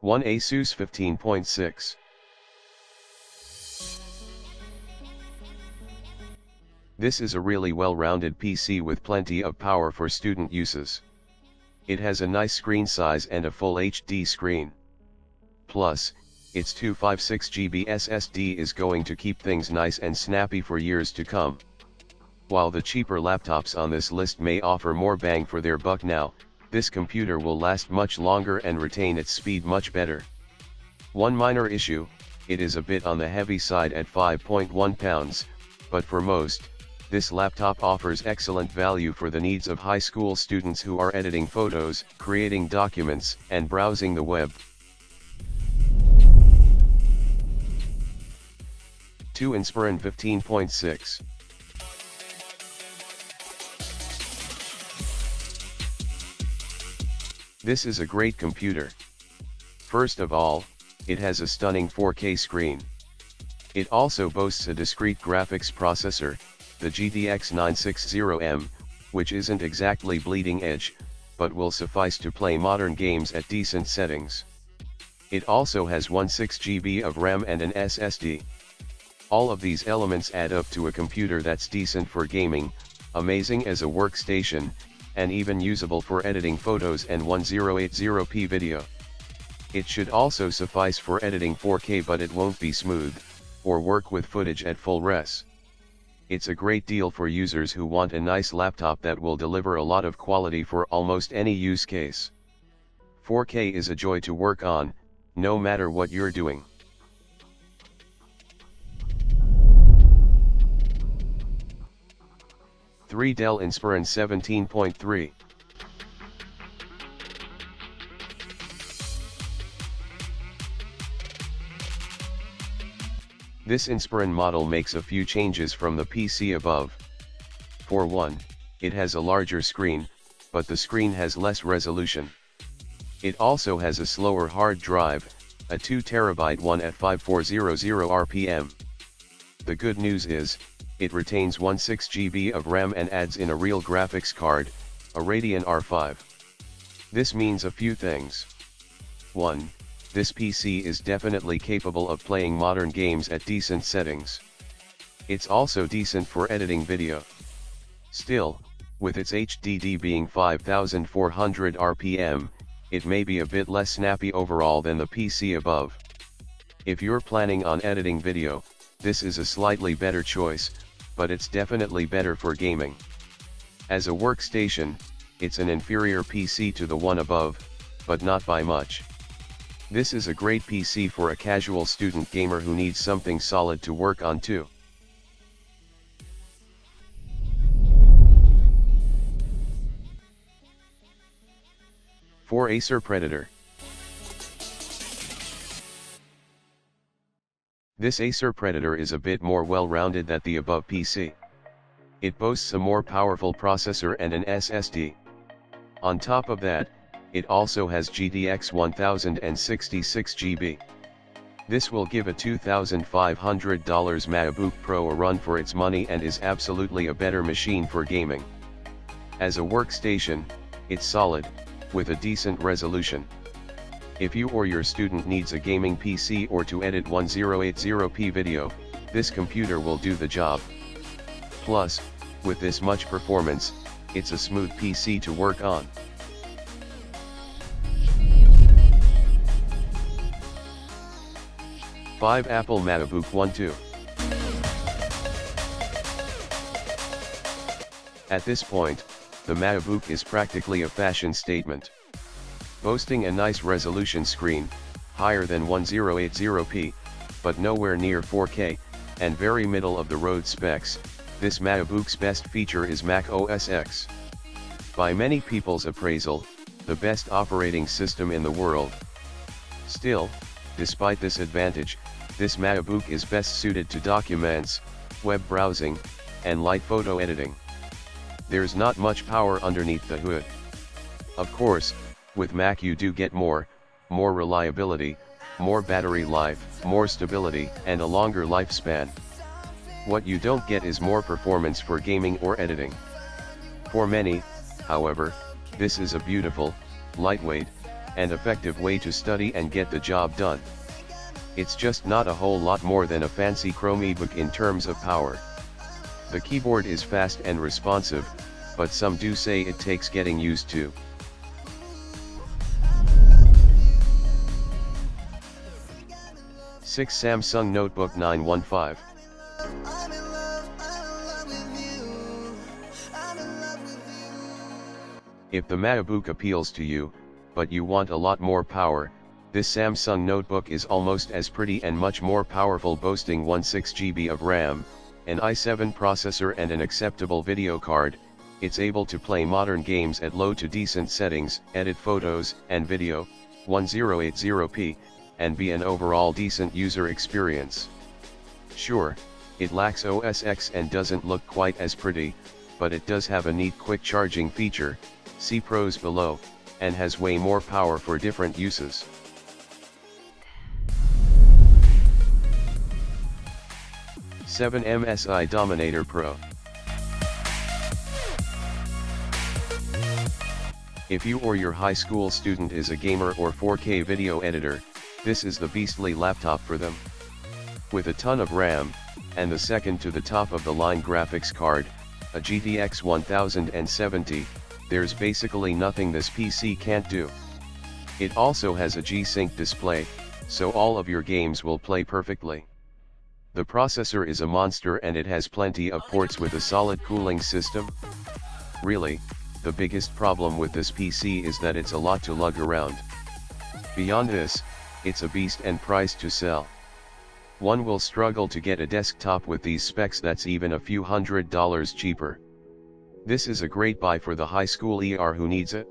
1 Asus 15.6. This is a really well-rounded PC with plenty of power for student uses. It has a nice screen size and a full HD screen. Plus, its 256GB SSD is going to keep things nice and snappy for years to come. While the cheaper laptops on this list may offer more bang for their buck now, this computer will last much longer and retain its speed much better. One minor issue, it is a bit on the heavy side at 5.1 pounds, but for most, this laptop offers excellent value for the needs of high school students who are editing photos, creating documents, and browsing the web. 2 Inspiron 15.6. This is a great computer. First of all, it has a stunning 4K screen. It also boasts a discrete graphics processor, the GTX 960M, which isn't exactly bleeding edge, but will suffice to play modern games at decent settings. It also has 16GB of RAM and an SSD. All of these elements add up to a computer that's decent for gaming, amazing as a workstation, and even usable for editing photos and 1080p video. It should also suffice for editing 4K, but it won't be smooth, or work with footage at full res. It's a great deal for users who want a nice laptop that will deliver a lot of quality for almost any use case. 4K is a joy to work on, no matter what you're doing. 3 Dell Inspiron 17.3. This Inspiron model makes a few changes from the PC above. For one, it has a larger screen, but the screen has less resolution. It also has a slower hard drive, a 2TB one at 5400 RPM. The good news is, it retains 16GB of RAM and adds in a real graphics card, a Radeon R5. This means a few things. 1. This PC is definitely capable of playing modern games at decent settings. It's also decent for editing video. Still, with its HDD being 5400 RPM, it may be a bit less snappy overall than the PC above. If you're planning on editing video, this is a slightly better choice, but it's definitely better for gaming. As a workstation, it's an inferior PC to the one above, but not by much. This is a great PC for a casual student gamer who needs something solid to work on too. For Acer Predator. This Acer Predator is a bit more well-rounded than the above PC. It boasts a more powerful processor and an SSD. On top of that, it also has GTX 1066GB. This will give a $2,500 MacBook Pro a run for its money and is absolutely a better machine for gaming. As a workstation, it's solid, with a decent resolution. If you or your student needs a gaming PC or to edit 1080p video, this computer will do the job. Plus, with this much performance, it's a smooth PC to work on. #5 Apple MacBook One 2. At this point, the MacBook is practically a fashion statement. Boasting a nice resolution screen, higher than 1080p, but nowhere near 4K, and very middle of the road specs, this MacBook's best feature is Mac OS X. By many people's appraisal, the best operating system in the world. Still, despite this advantage, this MacBook is best suited to documents, web browsing, and light photo editing. There's not much power underneath the hood. Of course, with Mac you do get more reliability, more battery life, more stability, and a longer lifespan. What you don't get is more performance for gaming or editing. For many, however, this is a beautiful, lightweight, and effective way to study and get the job done. It's just not a whole lot more than a fancy Chromebook in terms of power. The keyboard is fast and responsive, but some do say it takes getting used to. Six Samsung Notebook 915. If the MacBook appeals to you, but you want a lot more power, this Samsung notebook is almost as pretty and much more powerful, boasting 16GB of RAM, an i7 processor and an acceptable video card. It's able to play modern games at low to decent settings, edit photos and video, 1080p, and be an overall decent user experience. Sure, it lacks OS X and doesn't look quite as pretty, but it does have a neat quick charging feature, see pros below, and has way more power for different uses. Seven MSI Dominator Pro. If you or your high school student is a gamer or 4K video editor, this is the beastly laptop for them. With a ton of RAM, and the second to the top of the line graphics card, a GTX 1070, there's basically nothing this PC can't do. It also has a G-Sync display, so all of your games will play perfectly. The processor is a monster and it has plenty of ports with a solid cooling system. Really, the biggest problem with this PC is that it's a lot to lug around. Beyond this, it's a beast and priced to sell. One will struggle to get a desktop with these specs that's even a few $100s cheaper. This is a great buy for the high school ER who needs it.